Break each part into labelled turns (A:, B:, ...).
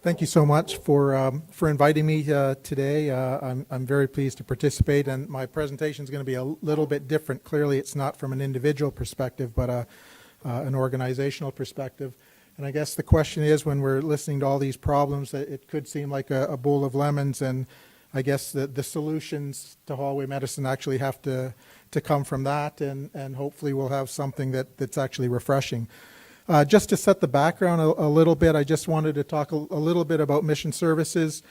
A: Thank you so much for inviting me today. I'm very pleased to participate, and my presentation is going to be a little bit different. Clearly, it's not from an individual perspective, but an organizational perspective. And I guess the question is, when we're listening to all these problems, it could seem like a bowl of lemons, and I guess the solutions to hallway medicine actually have to come from that, and hopefully we'll have something that's actually refreshing. Just to set the background a little bit, I just wanted to talk a little bit about mission services.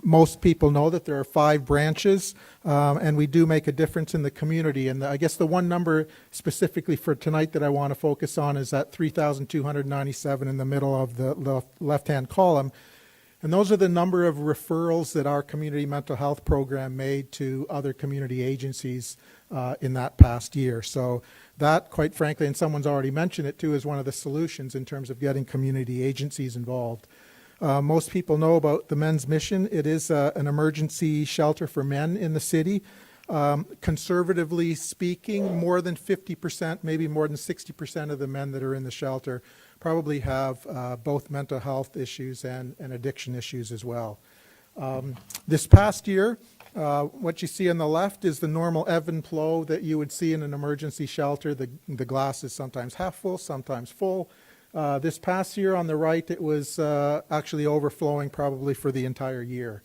A: Most people know that there are 5 branches, and we do make a difference in the community. And I guess the one number specifically for tonight that I want to focus on is that 3,297 in the middle of the left-hand column. And those are the number of referrals that our community mental health program made to other community agencies in that past year. So that, quite frankly, and someone's already mentioned it too, is one of the solutions in terms of getting community agencies involved. Most people know about the Men's Mission. It is an emergency shelter for men in the city. Conservatively speaking, more than 50%, maybe more than 60% of the men that are in the shelter probably have both mental health issues and addiction issues as well. This past year, what you see on the left is the normal ebb and flow that you would see in an emergency shelter. The glass is sometimes half full, sometimes full. This past year on the right, it was actually overflowing probably for the entire year.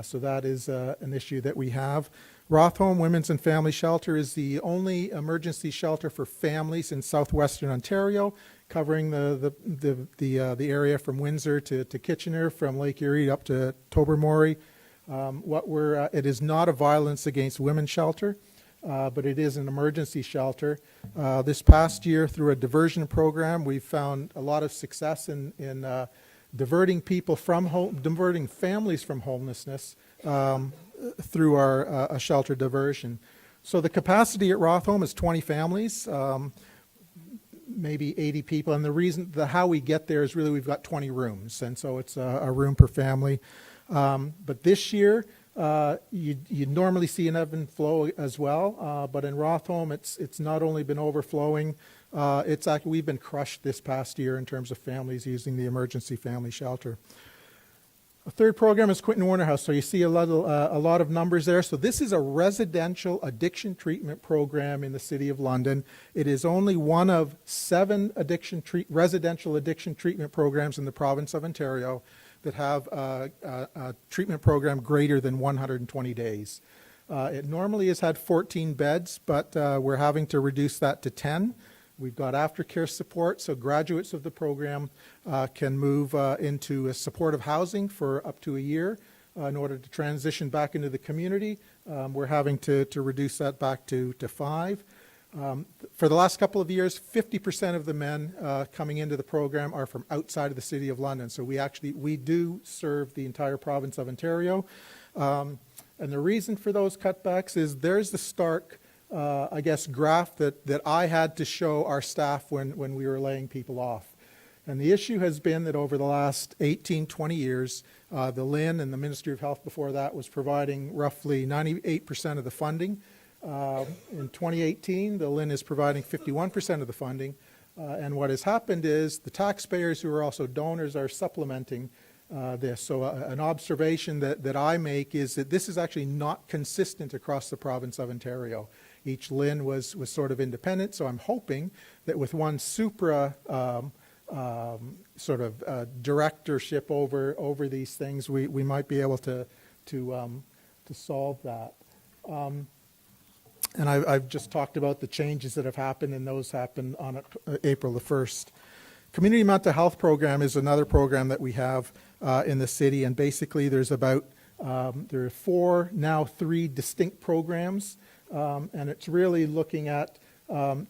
A: So that is an issue that we have. Rothholm Women's and Family Shelter is the only emergency shelter for families in southwestern Ontario, covering the area from Windsor to Kitchener, from Lake Erie up to Tobermory. It is not a violence against women shelter, but it is an emergency shelter. This past year, through a diversion program, we've found a lot of success in diverting families from homelessness through our shelter diversion. So the capacity at Rothholm is 20 families, maybe 80 people, and how we get there is really we've got 20 rooms, and so it's a room per family. But this year, you normally see an ebb and flow as well, but in Rothholm, it's not only been overflowing, we've been crushed this past year in terms of families using the emergency family shelter. A third program is Quinton Warner House. So you see a lot of numbers there. So this is a residential addiction treatment program in the City of London. It is only one of 7 residential addiction treatment programs in the province of Ontario that have a treatment program greater than 120 days. It normally has had 14 beds, but we're having to reduce that to 10. We've got aftercare support, so graduates of the program can move into a supportive housing for up to a year in order to transition back into the community. We're having to reduce that back to 5. For the last couple of years, 50% of the men coming into the program are from outside of the City of London. So we do serve the entire province of Ontario. And the reason for those cutbacks is there's the stark graph that I had to show our staff when we were laying people off. And the issue has been that over the last 18, 20 years, the LIN and the Ministry of Health before that was providing roughly 98% of the funding. In 2018, the LIN is providing 51% of the funding. And what has happened is the taxpayers, who are also donors, are supplementing this. So an observation that I make is that this is actually not consistent across the province of Ontario. Each LIN was sort of independent, so I'm hoping that with one supra directorship over these things, we might be able to solve that. And I've just talked about the changes that have happened, and those happened on April the 1st. Community Mental Health Program is another program that we have in the city, and basically there are 4, now 3 distinct programs. And it's really looking at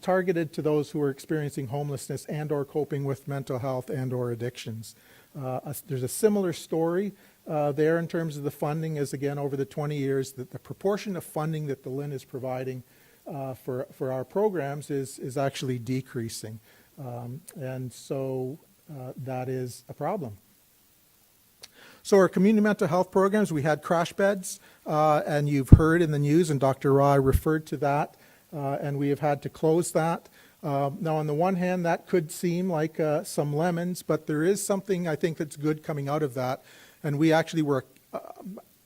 A: targeted to those who are experiencing homelessness and or coping with mental health and or addictions. There's a similar story there in terms of the funding as, again, over the 20 years, that the proportion of funding that the LIN is providing for our programs is actually decreasing. And so that is a problem. So our community mental health programs, we had crash beds, and you've heard in the news, and Dr. Rai referred to that, and we have had to close that. Now, on the one hand, that could seem like some lemons, but there is something I think that's good coming out of that. And we actually were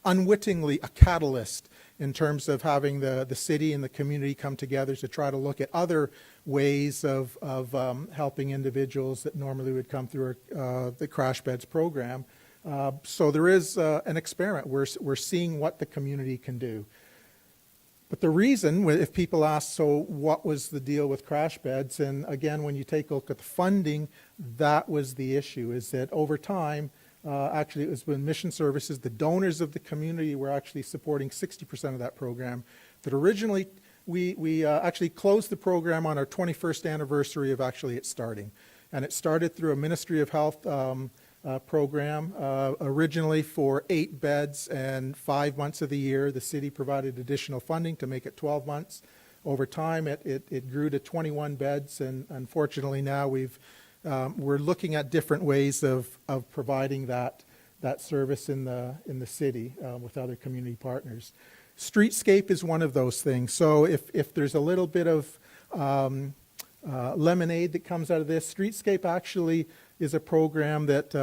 A: unwittingly a catalyst in terms of having the city and the community come together to try to look at other ways of helping individuals that normally would come through the Crash Beds program. So there is an experiment. We're seeing what the community can do. But the reason, if people ask, so what was the deal with Crash Beds? And again, when you take a look at the funding, that was the issue, is that over time, actually it was when Mission Services, the donors of the community were actually supporting 60% of that program. That originally, we actually closed the program on our 21st anniversary of actually it starting. And it started through a Ministry of Health program, originally for 8 beds and 5 months of the year. The city provided additional funding to make it 12 months. Over time, it grew to 21 beds, and unfortunately now we're looking at different ways of providing that service in the city with other community partners. Streetscape is one of those things. So if there's a little bit of lemonade that comes out of this, Streetscape actually is a program that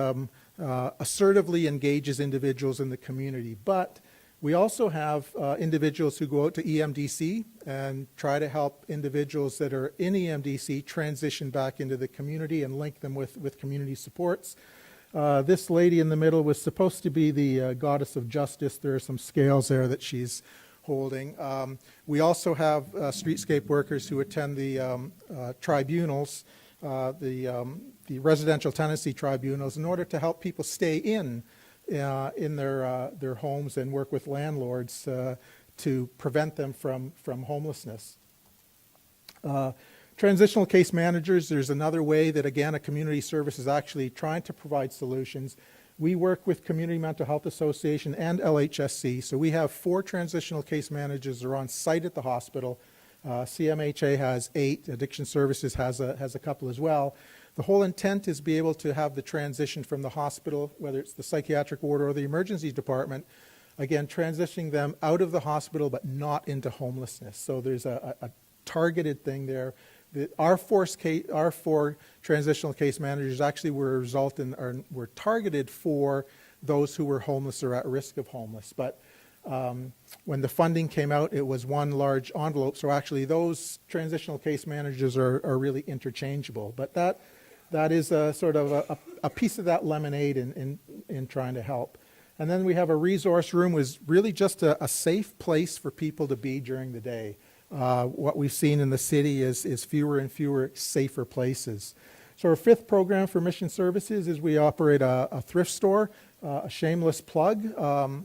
A: assertively engages individuals in the community. But we also have individuals who go out to EMDC and try to help individuals that are in EMDC transition back into the community and link them with community supports. This lady in the middle was supposed to be the goddess of justice. There are some scales there that she's holding. We also have streetscape workers who attend the tribunals, the residential tenancy tribunals, in order to help people stay in their homes and work with landlords to prevent them from homelessness. Transitional case managers, there's another way that, again, a community service is actually trying to provide solutions. We work with Community Mental Health Association and LHSC, so we have 4 transitional case managers that are on site at the hospital. CMHA has 8, Addiction Services has a couple as well. The whole intent is to be able to have the transition from the hospital, whether it's the psychiatric ward or the emergency department, again, transitioning them out of the hospital but not into homelessness. So there's a targeted thing there. Our 4 transitional case managers actually were targeted for those who were homeless or at risk of homeless. But when the funding came out, it was one large envelope. So actually those transitional case managers are really interchangeable. But that is a sort of a piece of that lemonade in trying to help. And then we have a resource room, was really just a safe place for people to be during the day. What we've seen in the city is fewer and fewer safer places. So our 5th program for Mission Services is we operate a thrift store, a shameless plug.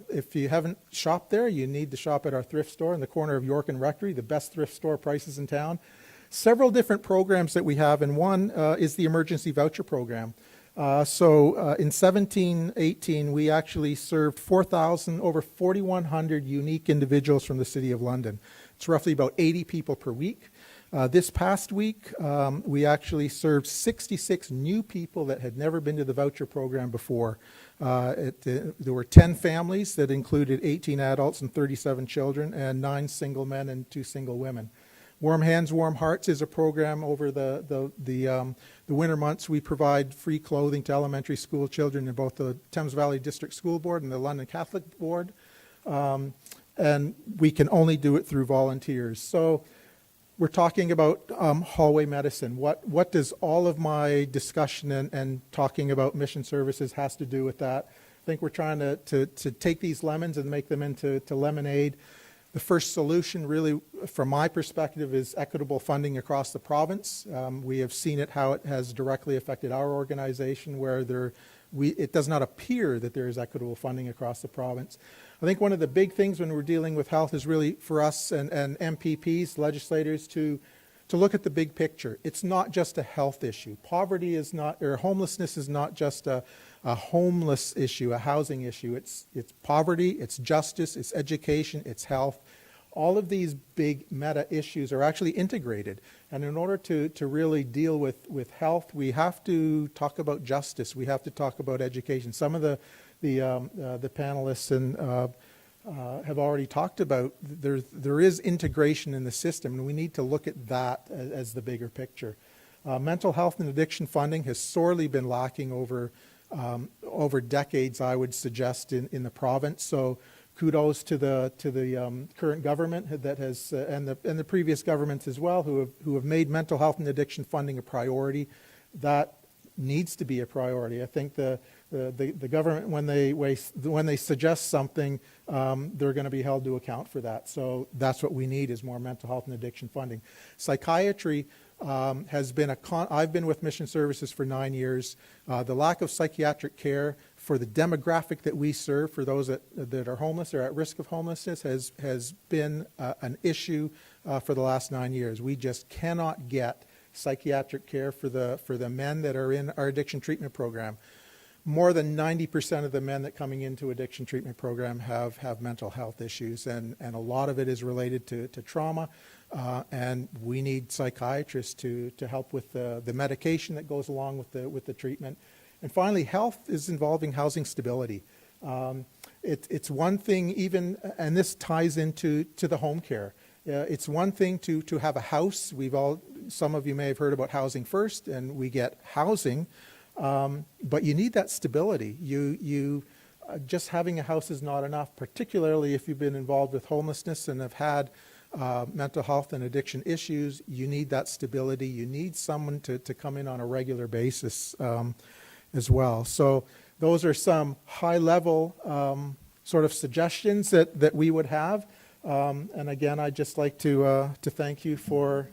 A: If you haven't shopped there, you need to shop at our thrift store in the corner of York and Rectory, the best thrift store prices in town. Several different programs that we have, and one is the emergency voucher program. So in 17-18, we actually served over 4,100 unique individuals from the City of London. It's roughly about 80 people per week. This past week, we actually served 66 new people that had never been to the voucher program before. There were 10 families that included 18 adults and 37 children, and 9 single men and 2 single women. Warm Hands, Warm Hearts is a program over the winter months. We provide free clothing to elementary school children in both the Thames Valley District School Board and the London Catholic Board. And we can only do it through volunteers. So we're talking about hallway medicine. What does all of my discussion and talking about mission services has to do with that? I think we're trying to take these lemons and make them into lemonade. The first solution, really, from my perspective, is equitable funding across the province. We have seen how it has directly affected our organization, where it does not appear that there is equitable funding across the province. I think one of the big things when we're dealing with health is really for us and MPPs, legislators, to look at the big picture. It's not just a health issue. Poverty is not, or homelessness is not just a homeless issue, a housing issue. It's poverty, it's justice, it's education, it's health. All of these big meta issues are actually integrated. And in order to really deal with health, we have to talk about justice. We have to talk about education. Some of the panelists and have already talked about, there is integration in the system, and we need to look at that as the bigger picture. Mental health and addiction funding has sorely been lacking over decades, I would suggest, in the province. So kudos to the current government that has and the previous governments as well, who have made mental health and addiction funding a priority. That needs to be a priority. I think the government, when they suggest something, they're going to be held to account for that. So that's what we need, is more mental health and addiction funding. Psychiatry has been I've been with Mission Services for 9 years. The lack of psychiatric care for the demographic that we serve, for those that are homeless or at risk of homelessness, has been an issue for the last 9 years. We just cannot get psychiatric care for the men that are in our addiction treatment program. More than 90% of the men that coming into addiction treatment program have mental health issues, and a lot of it is related to trauma, and we need psychiatrists to help with the medication that goes along with the treatment. And finally, health is involving housing stability. It's one thing, even, and this ties into the home care. It's one thing to have a house. Some of you may have heard about Housing First, and we get housing, but you need that stability. Just having a house is not enough, particularly if you've been involved with homelessness and have had mental health and addiction issues. You need that stability. You need someone to come in on a regular basis as well. So those are some high-level sort of suggestions that we would have. And again, I'd just like to thank you for